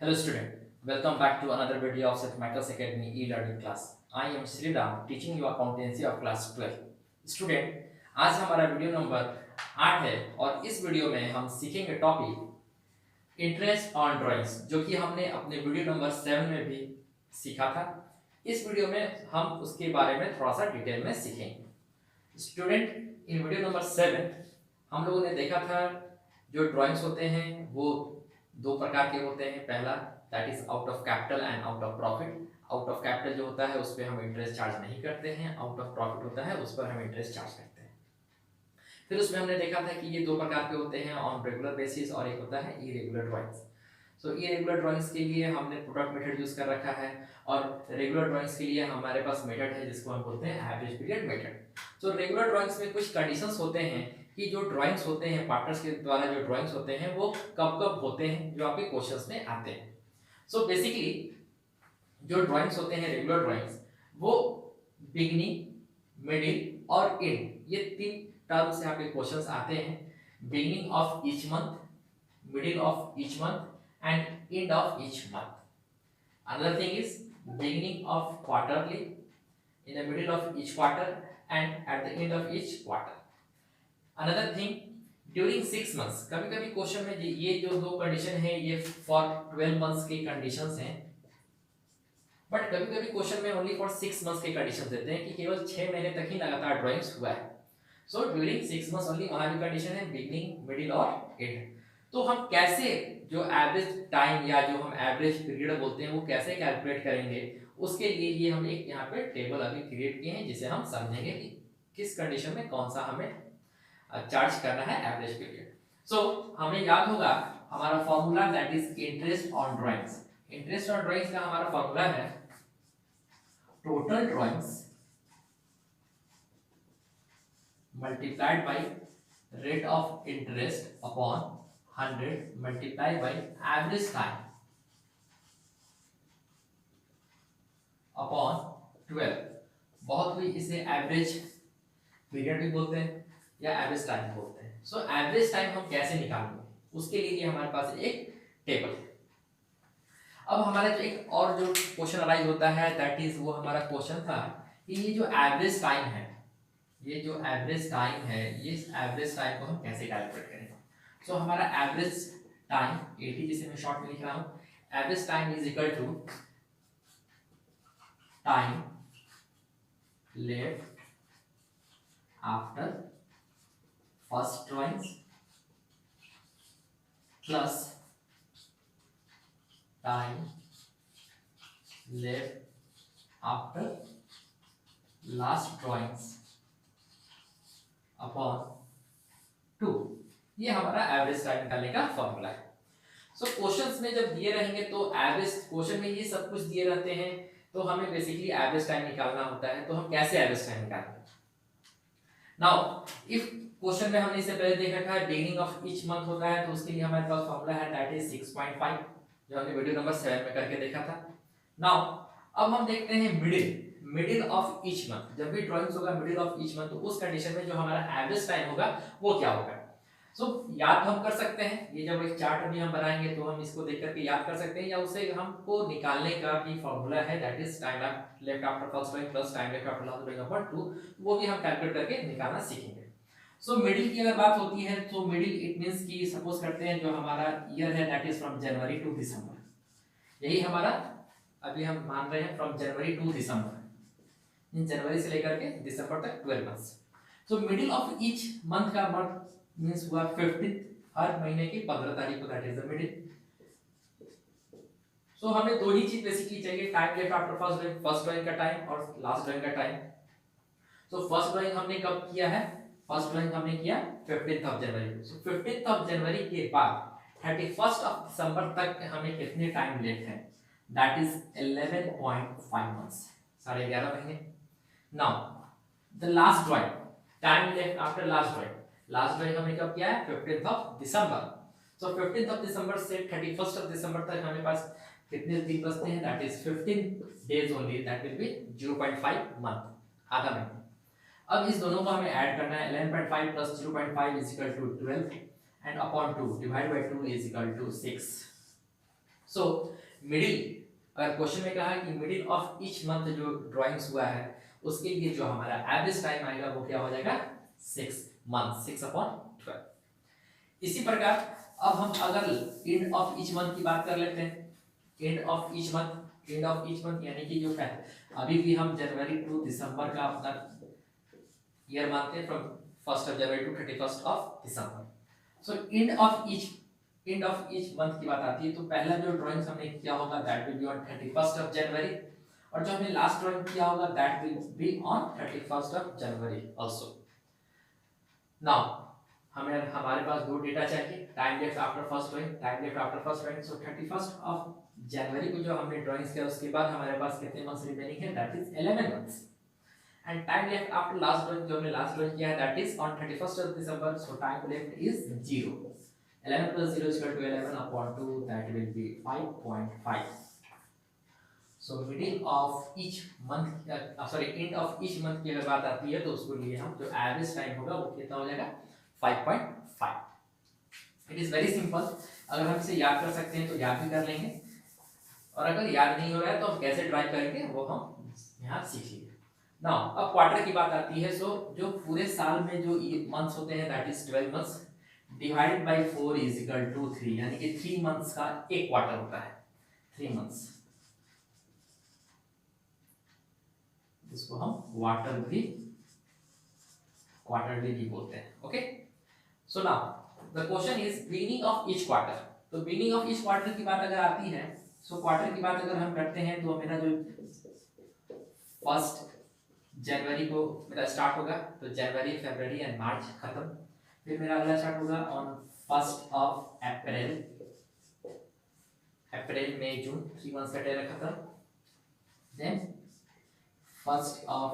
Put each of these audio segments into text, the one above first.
Hello student, welcome back to another video of St. Michael's Academy e-learning class. I am Sriram teaching you accountancy of class 12. Student, आज हमारा video number 8 है और इस video में हम सीखेंगे topic interest on drawings जो कि हमने अपने वीडियो नंबर 7 में भी सीखा था। इस वीडियो में हम उसके बारे में थोड़ा सा डिटेल में सीखेंगे। स्टूडेंट, इन वीडियो नंबर 7 हम लोगों ने देखा था जो ड्राइंग्स होते हैं वो दो प्रकार के होते हैं। पहला that is out of capital and out of profit. Out of capital जो होता है उस पर हम इंटरेस्ट चार्ज नहीं करते हैं, आउट ऑफ प्रॉफिट होता है उस पर हम इंटरेस्ट चार्ज करते हैं। फिर उसमें हमने देखा था कि ये दो प्रकार के होते हैं, ऑन रेगुलर बेसिस और एक होता है इरेगुलर ड्राइंग्स। सो इरेगुलर ड्राइंग्स के लिए हमने प्रोडक्ट मेथड यूज कर रखा है और रेगुलर ड्राइंग्स के लिए हमारे पास मेथड है जिसको हम बोलते हैं average period method. So regular drawings में कुछ कंडीशंस होते हैं कि जो ड्राइंग्स होते हैं पार्टनर्स के द्वारा जो ड्राइंग्स होते हैं वो कब कब होते हैं जो आपके क्वेश्चंस में आते हैं। सो बेसिकली जो ड्राइंग्स होते हैं रेगुलर ड्राइंग्स वो बिगिनिंग, मिडिल और एंड, ये तीन टर्म से आपके क्वेश्चंस आते हैं। Beginning of each month, middle of each month and and of each month. Another thing is beginning of quarterly, in the middle of each quarter and at the end of each quarter. Another thing, during 6 months, कभी कभी question में ये जो दो condition है ये for 12 months की conditions हैं, बट कभी कभी क्वेश्चन में ओनली फॉर 6 मंथ्स की कंडीशन देते हैं कि केवल 6 महीने तक ही लगातार ड्राइंग्स हुआ है। सो ड्यूरिंग 6 मंथ्स ओनली वहां भी कंडीशन है बिगिनिंग, मिडिल और एंड। तो हम कैसे जो एवरेज टाइम या जो हम एवरेज पीरियड बोलते हैं वो कैसे कैलकुलेट करेंगे, उसके लिए ये हम एक यहाँ पे टेबल अभी क्रिएट किए हैं जिसे हम समझेंगे कि किस कंडीशन में कौन सा हमें चार्ज करना है एवरेज पीरियड। सो हमें याद होगा हमारा formula that is interest on drawings. Interest on drawings का हमारा फॉर्मूला है total drawings multiplied by rate of interest upon 100 multiply by average time upon 12। बहुत हुई, इसे एवरेज पीरियड भी बोलते हैं या एवरेज टाइम बोलते हैं। सो एवरेज टाइम हम कैसे निकालेंगे उसके लिए हमारे पास एक टेबल है। अब हमारा जो एक और जो क्वेश्चन अराइज होता है दैट इज वो हमारा क्वेश्चन था कि ये जो एवरेज टाइम है, ये जो एवरेज टाइम है, ये एवरेज टाइम को हम कैसे कैलकुलेट करेंगे। सो हमारा एवरेज टाइम 80 जिसे मैं शॉर्ट में लिख रहा हूँ, average time is equal to time left after first drawings plus time left after last drawings upon 2। ये हमारा एवरेज टाइम निकालने का फॉर्मूला है। सो क्वेश्चंस में जब दिए रहेंगे तो एवरेज क्वेश्चन में ये सब कुछ दिए रहते हैं तो हमें बेसिकली एवरेज टाइम निकालना होता है। तो हम कैसे एवरेज टाइम निकालेंगे। नाउ इफ क्वेश्चन में हमने इससे पहले देख रखा है बिगिनिंग ऑफ ईच मंथ होता है तो उसके लिए हमारे पास फॉर्मूला है दैट इज 6.5 जो हमने वीडियो नंबर 7 में करके देखा था। नाउ अब हम देखते हैं मिडिल ऑफ ईच मंथ। जब भी ड्राइंग्स होगा मिडिल ऑफ ईच मंथ तो उस कंडीशन में जो हमारा एवरेज टाइम होगा वो क्या होगा। सो याद हम कर सकते हैं, ये जब एक चार्ट भी हम बनाएंगे तो हम इसको देख करके याद कर सकते हैं या उसे हमको निकालने का भी फॉर्मूला है that is time left after first drawing plus time left after last drawing upon 2, वो भी हम कैलकुलेट करके निकालना सीखेंगे। सो मिडिल की अगर बात होती है तो मिडिल इट मींस कि सपोज करते हैं जो हमारा ईयर है that is from January to December, यही हमारा अभी हम मान रहे हैं फ्रॉम जनवरी टू दिसंबर, इन जनवरी से लेकर के दिसंबर तक 12 months. So middle of each month का मंथ मींस हुआ 15th, हर महीने की 15 तारीख को दैट इज द मिडिल। सो हमें दो ही चीज बेसिकली चाहिए, time left after first drawing का टाइम और लास्ट ड्राइंग का टाइम। सो फर्स्ट ड्राइंग हमने कब किया है, फर्स्ट ड्राइंग हमने किया 15th of January. So 15th of January के बाद 31st ऑफ दिसंबर तक हमें कितने टाइम लेफ्ट है दैट इज 11.5 मंथ्स, 11.5 महीने। Now the last drawing, time left after last drawing, last drawing हमने कब किया है 15th of December. So 15th of December से 31st ऑफ दिसंबर तक हमें पास कितने दिन बचते हैं that is 15 days only, that will B 0.5 month, आधा महीना। अब इस दोनों को हमें ऐड करना है, 11.5 plus 0.5 is equal to 12 and upon 2 divide by 2 is equal to 6। So middle, अगर क्वेश्चन में कहा है कि मिडिल ऑफ ईच मंथ जो ड्राइंग्स हुआ है उसके लिए जो हमारा एवरेज टाइम आएगा वो क्या हो जाएगा 6 मंथ, 6/12। इसी प्रकार अब हम अगर एंड ऑफ ईच मंथ की बात कर लेते हैं। एंड ऑफ ईच मंथ यानी कि जो है अभी भी हम जनवरी टू दिसंबर का अपना ईयर मानते हैं, from 1st of January to 31st of December. So end of each month की बात आती है तो पहला जो ड्राइंग्स हमने किया होगा that will be on 31st of January, और जो हमने लास्ट ड्राइंग किया होगा that will be on 31st of January also. Now हमें हमारे पास दो डेटा चाहिए, time left after first drawing, time left after first drawing. So 31st of January को जो हमने ड्राइंग्स किया उसके बाद हमारे पास कितने मंथ्स रिमेनिंग है, that is 11 months. And time left after last drawing, जो हमने लास्ट ड्राइंग किया है that is on 31st of December. So time left is 0। 11 plus 0 is equal to 11 upon 2, that will be 5.5. So middle of each month, end of each month की अगर बात आती है तो उसको लिए हम जो एवरेज टाइम होगा वो कितना हो जाएगा 5.5। इट इज वेरी सिंपल, अगर हम इसे याद कर सकते हैं तो याद भी कर लेंगे, और अगर याद नहीं हो रहा है तो हम कैसे ड्राइव करेंगे वो हम यहाँ सीखेंगे। नाउ अब क्वार्टर की बात आती है। सो जो पूरे साल में जो मंथ्स होते हैं that is 12 months divided by 4 is equal to 3, यानी कि 3 मंथ्स का एक क्वार्टर होता है, 3 मंथ्स, इसको हम क्वार्टरली भी बोलते हैं। Okay, so now the question is beginning of each quarter. तो बिगिनिंग ऑफ ईच क्वार्टर की बात अगर आती है, सो क्वार्टर की बात अगर हम करते हैं तो मेरा जो 1 जनवरी को मेरा स्टार्ट होगा, तो जनवरी फरवरी एंड मार्च खत्म। फिर मेरा अगला स्टार्ट होगा on 1st of April, May June, 3 months का टेलर खत्म। Then 1st of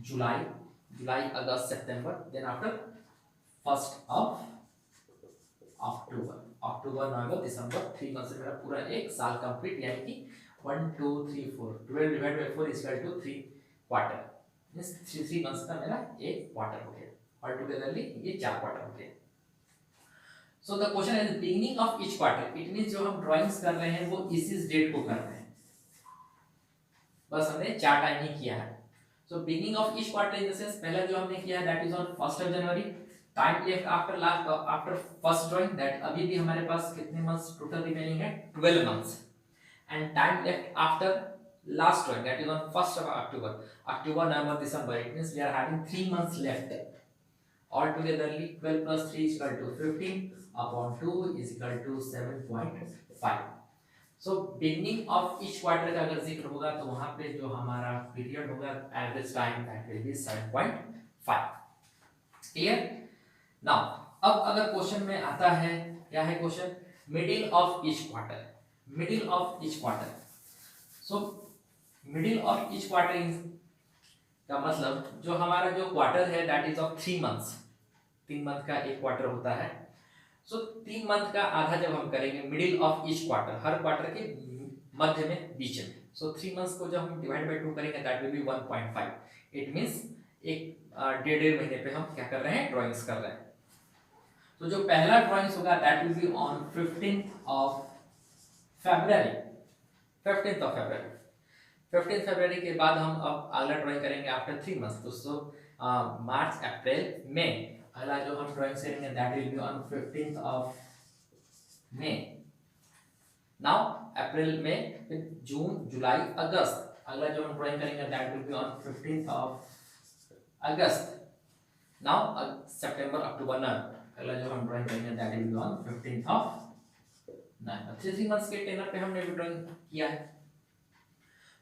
July August September, then after 1st of October November December, 3 month से मेरा पूरा एक साल कंप्लीट, यानी कि 1 2 3 4, 12 divide by 4 is equal to 3 quarter, means 3 months का मेरा एक क्वार्टर हो गया। ऑल टुगेदरली ये 4 क्वार्टर हो गए। So the question is beginning of each quarter, it means जो हम ड्राइंग्स कर रहे हैं वो इस डेट को कर रहे हैं, बस हमने 4 टाइम ही किया है। So beginning of each quarter in the sense पहला जो हमने किया है that is on 1st of January. Time left after first drawing, that अभी भी हमारे पास कितने मंथ्स टोटल रिमेनिंग है, 12 months. And time left after last drawing, that is on 1st of October November December, it means we are having 3 months left. Altogetherly 12 plus 3 is equal to 15 upon 2 is equal to 7.5. So beginning of each quarter का अगर जिक्र होगा तो वहां पे जो हमारा period होगा average time that will B 7.5। Clear? Now अब अगर क्वेश्चन में आता है, क्या है question, middle of each quarter, middle of each quarter. So middle of each quarter का मतलब जो हमारा जो क्वार्टर है that is of 3 months, 3 month का एक क्वार्टर होता है। सो 3 मंथ का आधा जब हम करेंगे middle of each quarter, her quarter के मध्य में, बीच में, सो 3 मंथ्स को जब हम डिवाइड बाय 2 करेंगे that will B 1.5। It means एक डेढ़ महीने पे हम क्या कर रहे हैं, ड्राइंग्स कर रहे हैं। तो जो पहला ड्राइंग्स होगा that will be on 15th of February, 15th फरवरी के बाद हम अब अगला ड्राइंग करेंगे आफ्टर 3 मंथ्स। दोस्तों मार्च अप्रैल मई, अगला जो हम ड्राइंग करेंगे that will be on 15th of May. Now अप्रैल में, फिर जून जुलाई अगस्त, अगला जो हम ड्राइंग करेंगे that will be on 15th of August. Now सितंबर अक्टूबर नवंबर, अगला जो हम ड्राइंग करेंगे that will be on 15th of November. 3 months के टेनर पे हमने ड्राइंग किया है।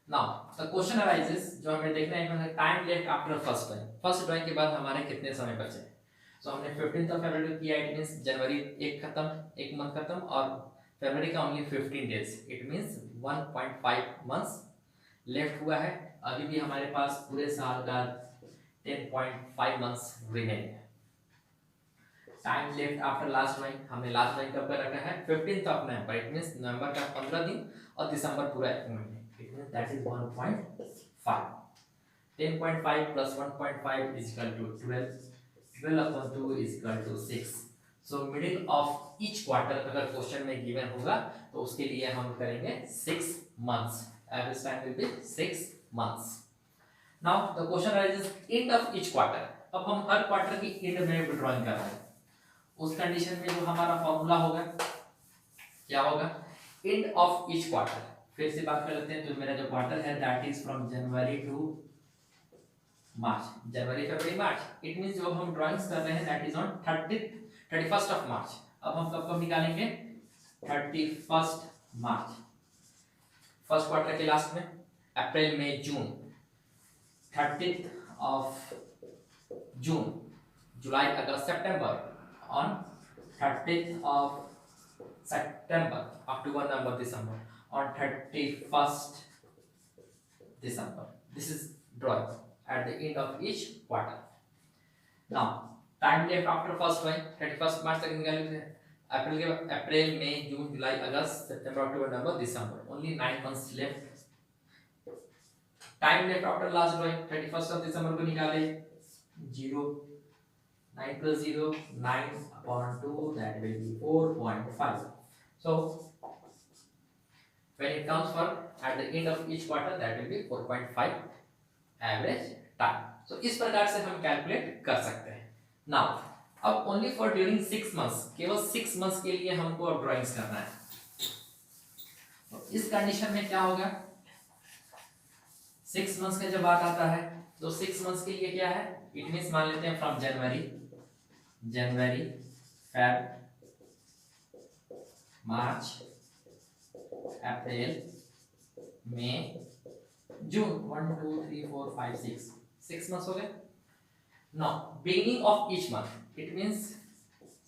नाउ द क्वेश्चन अराइजेस, जो हमें देखना है time left after first drawing, first drawing के बाद हमारे कितने समय बचे। सो हमने 15th ऑफ फरवरी किया, इट मींस जनवरी एक खत्म, एक मंथ खत्म, और फरवरी का only 15 days, it means 1.5 months left हुआ है। अभी भी हमारे पास पूरे साल का 10.5 मंथ्स रिमेनिंग है। Time left after last drawing, हमने लास्ट ड्राइंग कब कर रखा है, 15th of November, it means नवंबर का 15 दिन और दिसंबर पूरा एक महीने, that is 1.5. 10.5 plus 1.5 is equal to 12. 12 upon 2 is equal to 6. So middle of each quarter अगर क्वेश्चन में गिवन होगा तो उसके लिए हम करेंगे 6 months. Average time will be 6 months. Now the question arises and of each quarter. अब हम हर क्वार्टर की एंड में विड्रॉइंग कर रहे हैं. उस कंडीशन में जो हमारा फॉर्मूला होगा क्या होगा, एंड ऑफ ईच क्वार्टर. फिर से बात कर लेते हैं. तो मेरा जो क्वार्टर है that is from January to March. जनवरी फरवरी मार्च. इट मींस जो हम ड्राइंग्स कर रहे हैं that is on 31st of March. अब हम कब निकालेंगे 31st मार्च. फर्स्ट क्वार्टर के लास्ट में अप्रैल मई जून. 30th ऑफ जून, जुलाई अगस्त सितंबर. ऑन 30th ऑफ सितंबर, अक्टूबर नवंबर दिसंबर. On 31st December. This is drawing at the end of each quarter. Now, time left after first one 31st March तक निकालेंगे. अप्रैल मई जून जुलाई अगस्त सितंबर अक्टूबर नवंबर दिसंबर. Only 9 months left. Time left after last drawing 31st of December को निकाले. 0 9 plus 0 9 upon 2 that will be 4.5. So when it comes for at the end of each quarter that will be 4.5 average time. So इस प्रकार से हम calculate कर सकते हैं. Now अब ओनली फॉर ड्यूरिंग 6 months, केवल 6 months के लिए हमको अब ड्राइंग्स करना है. तो इस कंडीशन में क्या होगा, 6 months का जब बात आता है तो 6 months के लिए क्या है, इट मींस मान लेते हैं from January Feb March April May June. 1 2 3 4 5 6 months हो गए. Now beginning of each month, it means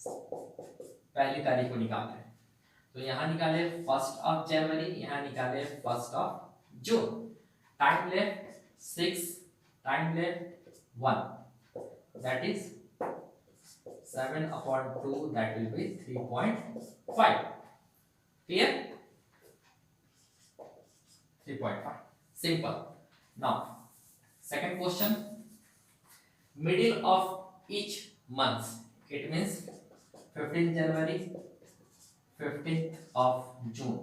पहली तारीख को निकालते हैं. तो यहाँ निकाले 1st ऑफ जनवरी, यहाँ निकाले 1st of June. Time left 6, time left 1, that is 7 upon 2 that will be 3.5. clear? 3.5 simple. Now second question, middle of each month, it means 15th January, 15th of June.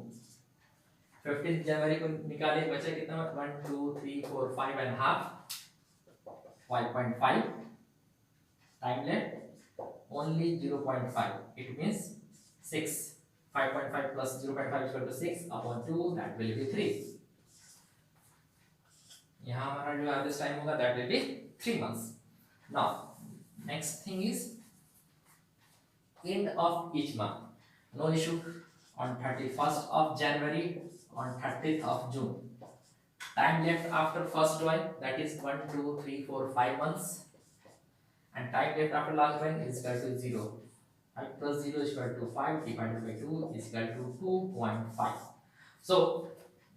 15th जनवरी को निकाले, बचा कितना 1 2 3 4 5 and half 5.5. Time left only 0.5. it means 6. 5.5 plus 0.5 is equal to 6 upon 2 that will be 3. यहाँ हमारा जो average time होगा that will be 3 months. Now next thing is end of each month. No issue. On 31st of January, on 30th of June. Time left after first drawing that is 1 2 3 4 5 months. And time left after last drawing is equal to 0. 5 plus 0 is equal to 5 divided by 2 is equal to 2.5. So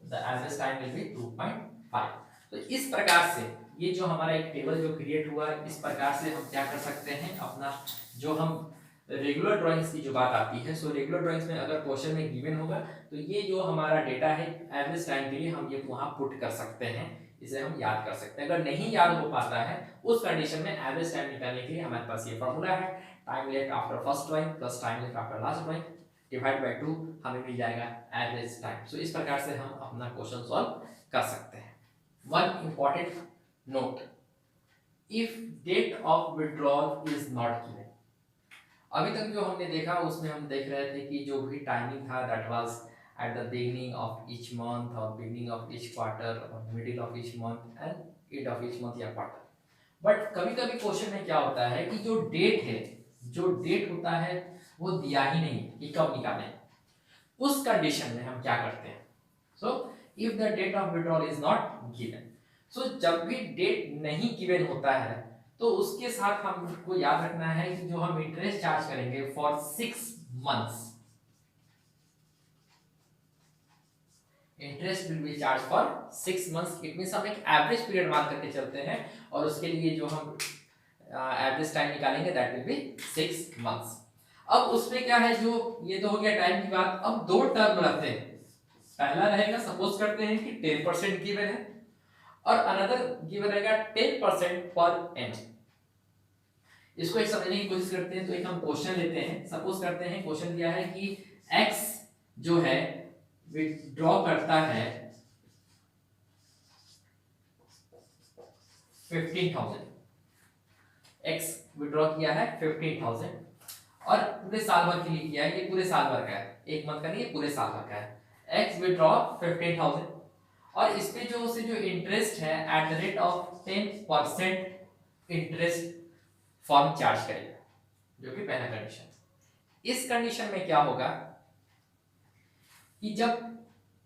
the average time will be 2.5. तो इस प्रकार से ये जो हमारा एक table जो create हुआ है, इस प्रकार से हम क्या कर सकते हैं, अपना जो हम रेगुलर ड्राइंग्स की जो बात आती है, सो रेगुलर ड्राइंग्स में अगर क्वेश्चन में गिवन होगा तो ये जो हमारा डेटा है एवरेज टाइम के लिए हम ये वहाँ पुट कर सकते हैं, इसे हम याद कर सकते हैं. अगर नहीं याद हो पाता है उस कंडीशन में एवरेज टाइम निकालने के लिए हमारे पास ये फॉर्मूला है, time left after first drawing plus time left after last drawing divide by 2 हमें मिल जाएगा एवरेज टाइम. सो इस प्रकार से हम अपना क्वेश्चन सॉल्व कर सकते हैं. One important note, if date of withdrawal is not given. अभी तक जो हमने देखा उसमें हम देख रहे थे कि जो भी टाइमिंग था that was at the beginning of each month or beginning of each quarter or middle of each month and end of each month या quarter. बट कभी कभी क्वेश्चन में क्या होता है कि जो डेट है, जो डेट होता है वो दिया ही नहीं कि कब निकालें. उस कंडीशन में हम क्या करते हैं, so if the date of withdrawal is not given, so जब भी डेट नहीं गिवन होता है तो उसके साथ हमको याद रखना है कि जो हम इंटरेस्ट चार्ज करेंगे for 6 months, interest will be charge for 6 months. It means हम एक एवरेज पीरियड मान करके चलते हैं और उसके लिए जो हम एवरेज टाइम निकालेंगे दैट विल बी 6 months. अब उसमें क्या है, जो ये तो हो गया टाइम की बात. अब दो टर्म रहते हैं. पहला रहेगा, सपोज करते हैं कि 10% गिवन है और अनदर गिवन रहेगा 10% पर एनम. इसको एक समझने की कोशिश करते हैं। तो एक हम क्वेश्चन लेते हैं, सपोज करते हैं क्वेश्चन दिया है कि x जो है विथड्रॉ करता है 15,000, x विथड्रॉ किया है 15,000 और पूरे साल भर के लिए किया है, ये पूरे साल भर का है, एक मंथ का नहीं, ये पूरे साल भर का है। x विथड्रॉ 15,000 और इस पे जो इंटरेस्ट है at the rate of 10% interest form charge करेगा, जो कि पहला कंडीशन। इस कंडीशन में क्या होगा कि जब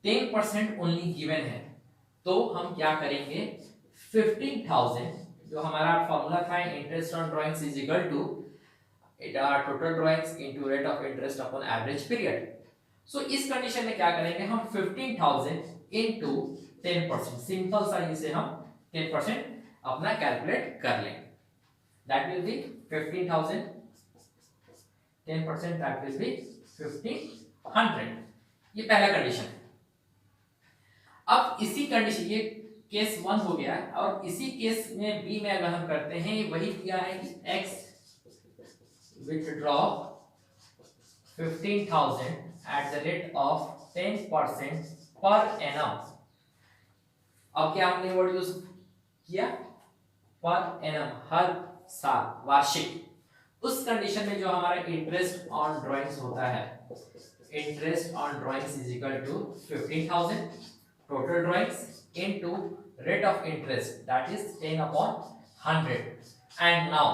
10% ओनली गिवन है तो हम क्या करेंगे, 15,000 जो हमारा फॉर्मूला था interest on drawings is equal to total drawings into rate of interest upon average period. So इस कंडीशन में क्या करेंगे हम 15,000 इनटू 10%, सिंपल सा इसे हम 10% अपना कैलकुलेट कर लेंगे। That will B 15,000, 10% that will B 1500। ये पहला कंडीशन है। अब इसी कंडीशन, ये केस 1 हो गया और इसी केस में बी में अगर हम करते हैं, वही किया है कि x withdraw 15,000 at the rate of 10% per annum। अब क्या हमने वर्ड यूज किया, पर एनम, हर साल, वार्षिक। उस कंडीशन में जो हमारा इंटरेस्ट ऑन ड्राइंग्स होता है, interest on drawings is equal to 15,000 total drawings into rate of interest that is 10/100 and now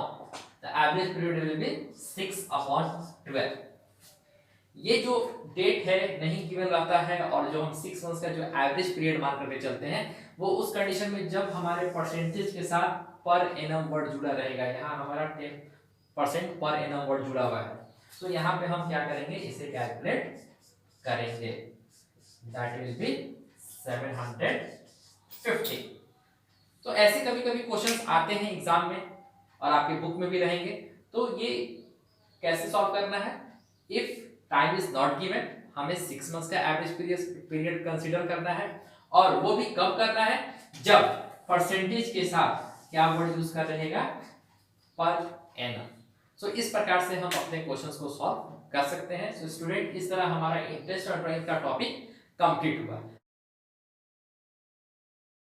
the average period will be 6/12। ये जो डेट है नहीं गिवन रहता है और जो हम 6 मंथ्स का जो एवरेज पीरियड मान करके चलते हैं, वो उस कंडीशन में जब हमारे परसेंटेज के साथ पर एनम वर्ड जुड़ा रहेगा। यहाँ हमारा 10% पर एनम वर्ड जुड़ा हुआ है, तो यहाँ पे हम क्या करेंगे, इसे कैलकुलेट करेंगे, दैट विल बी 750। तो ऐसे कभी कभी क्वेश्चंस आते हैं एग्जाम में और आपके बुक में भी रहेंगे। तो ये कैसे सॉल्व करना है, if time is not given, हमें 6 मंथ्स का एवरेज पीरियड कंसीडर करना है और वो भी कब करना है, जब परसेंटेज के साथ क्या वर्ड यूज कर रहेगा, पर एनम। सो इस प्रकार से हम अपने क्वेश्चंस को सॉल्व कर सकते हैं। सो स्टूडेंट, इस तरह हमारा इंटरेस्ट और ड्राइंग का टॉपिक कंप्लीट हुआ।